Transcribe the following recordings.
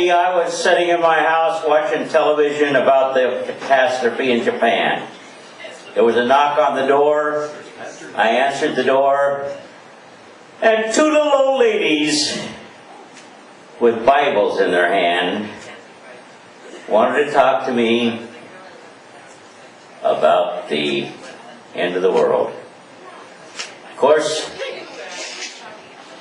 me, I was sitting in my house watching television about the catastrophe in Japan. There was a knock on the door. I answered the door, and two little old ladies with Bibles in their hand wanted to talk to me about the end of the world. Of course,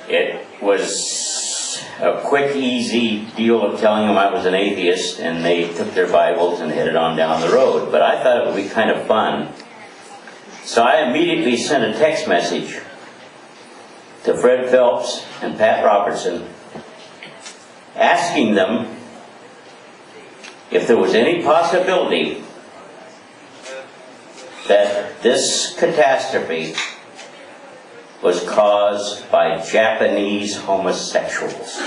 it was a quick, easy deal of telling them I was an atheist, and they took their Bibles and headed on down the road. But I thought it would be kind of fun. So I immediately sent a text message to Fred Phelps and Pat Robertson asking them if there was any possibility that this catastrophe was caused by Japanese homosexuals.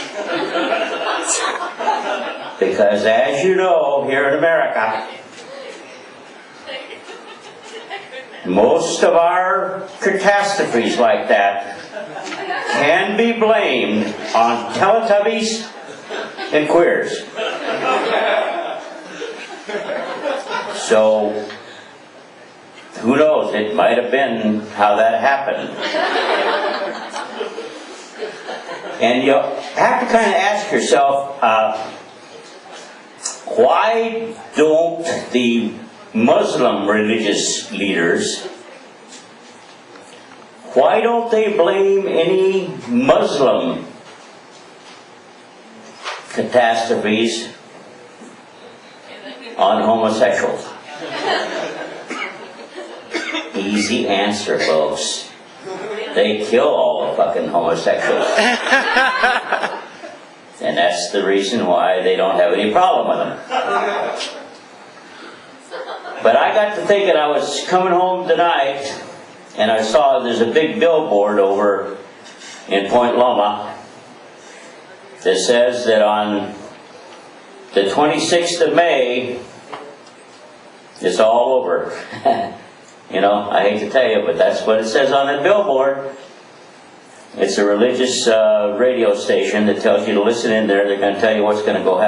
Because as you know, here in America, most of our catastrophes like that can be blamed on Teletubbies and queers. So, who knows, it might have been how that happened. And you have to kind of ask yourself, why don't the Muslim religious leaders, why don't they blame any Muslim catastrophes on homosexuals? Easy answer, folks. They kill all the fucking homosexuals. And that's the reason why they don't have any problem with them. But I got to thinking, I was coming home tonight, and I saw there's a big billboard over in Point Loma that says that on the 26th of May, it's all over. You know, I hate to tell you, but that's what it says on that billboard. It's a religious radio station that tells you to listen in there. They're going to tell you what's going to go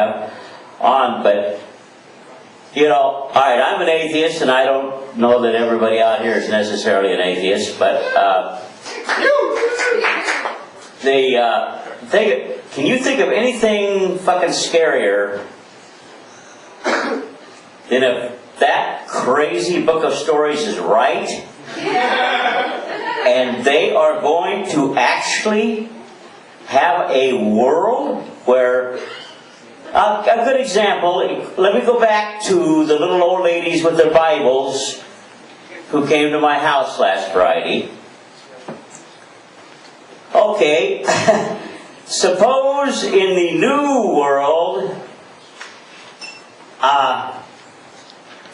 on. But, you know, all right, I'm an atheist, and I don't know that everybody out here is necessarily an atheist, but can you think of anything fucking scarier than if that crazy book of stories is right, and they are going to actually have a world where, a good example, let me go back to the little old ladies with their Bibles who came to my house last Friday. Okay, suppose in the new world,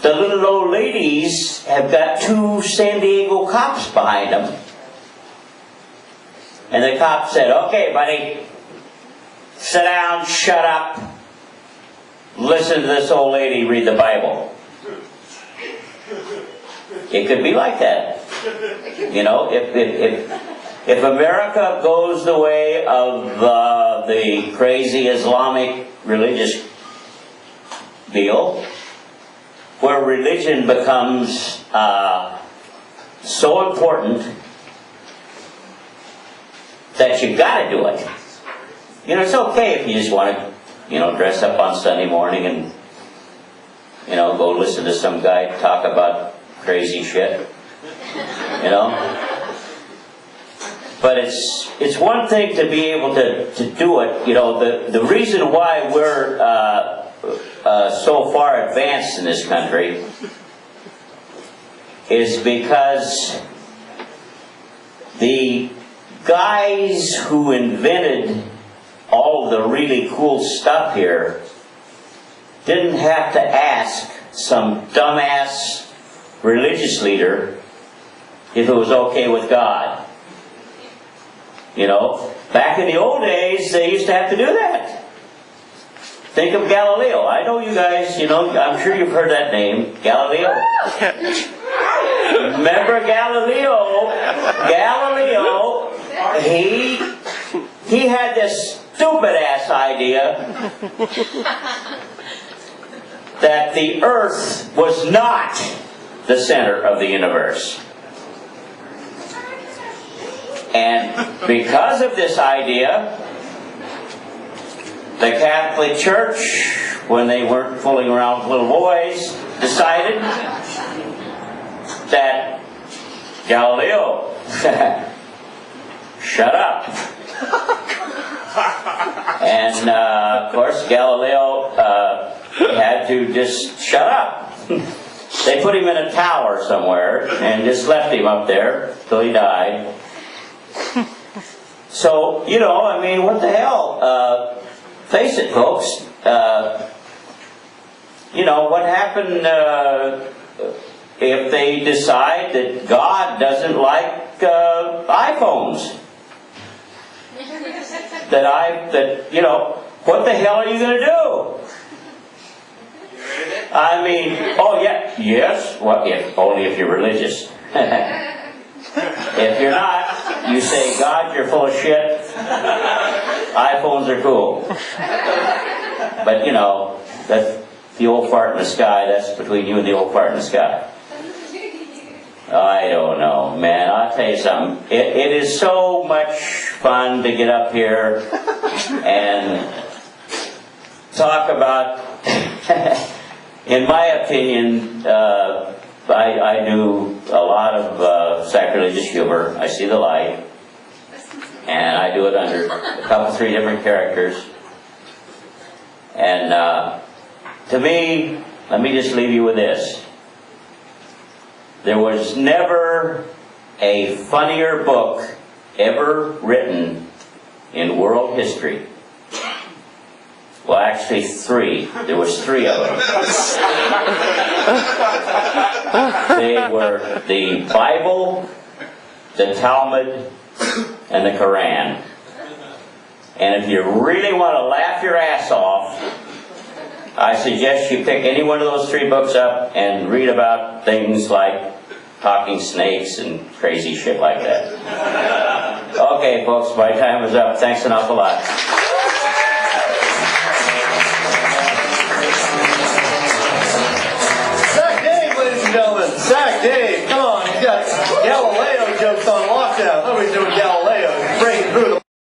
the little old ladies have got two San Diego cops behind them. And the cop said, "Okay, buddy, sit down, shut up, listen to this old lady read the Bible." It could be like that. You know, if America goes the way of the crazy Islamic religious deal, where religion becomes so important that you gotta do it. You know, it's okay if you just want to, you know, dress up on Sunday morning and, you know, go listen to some guy talk about crazy shit. You know? But it's one thing to be able to do it. You know, the reason why we're so far advanced in this country is because the guys who invented all of the really cool stuff here didn't have to ask some dumbass religious leader if it was okay with God. You know, back in the old days, they used to have to do that. Think of Galileo. I know you guys, you know, I'm sure you've heard that name, Galileo. Remember Galileo? Galileo, he had this stupid-ass idea that the Earth was not the center of the universe. And because of this idea, the Catholic Church, when they weren't fooling around with little boys, decided that Galileo, shut up. And of course Galileo had to just shut up. They put him in a tower somewhere and just left him up there till he died. So, you know, I mean, what the hell? Face it, folks. You know, what happened if they decide that God doesn't like iPhones? That, you know, what the hell are you going to do? I mean, oh yeah, yes, well, only if you're religious. If you're not, you say, God, you're full of shit. iPhones are cool. But you know, that's the old fart in the sky. That's between you and the old fart in the sky. I don't know, man. I'll tell you something. It is so much fun to get up here and talk about, in my opinion, I do a lot of sacrilegious humor. I see the light. And I do it under a couple, 3 different characters. And to me, let me just leave you with this. There was never a funnier book ever written in world history. Well, actually 3. There was 3 of them. They were the Bible, the Talmud, and the Quran. And if you really want to laugh your ass off, I suggest you pick any one of those 3 books up and read about things like talking snakes and crazy shit like that. Okay, folks, my time is up. Thanks an awful lot.